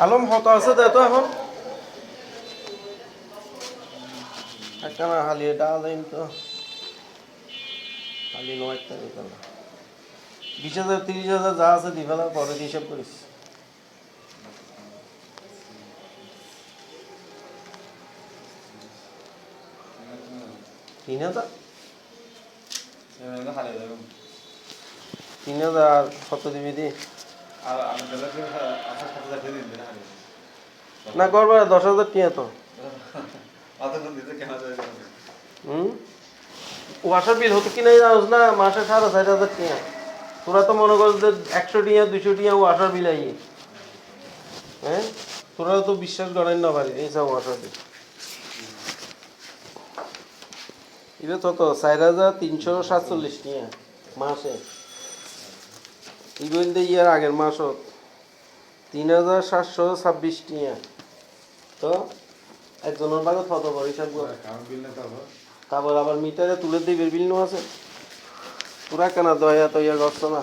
আলম হত আছে দে তো এখন একটা না হালিয়ে ডাল দিন তো হালি ৯ তারিখ ২০,০০০ ৩০,০০০ যা আছে দি ফেলা পরে হিসাব করিস ৩,০০০ ৩,০০০ কত দিবি দি না করবা ১০,০০০ টিয়া তো ওয়াসার বিল হতো কিনা জানোস না মাসে ৪,৫০০ টিয়া তোরা তো মনে করছ যে ১০০ টিয়া ২০০ টিয়া ওয়াসার বিল আইয়ে হ্যাঁ তোরা তো বিশ্বাস করেন না পারি এই সব ওয়াসার বিল এটা তো ৪,৩৪৭ টিয়া মাসে ইভেন ইয়ার আগের মাসত ৩,৭২৬ টিয়া তো একজনের ভাগে কত বড় হিসাব করে তারপর আবার মিটারে তুলে দিবে বিল নো আছে তোরা কেনা দয়া তৈয়া করছো না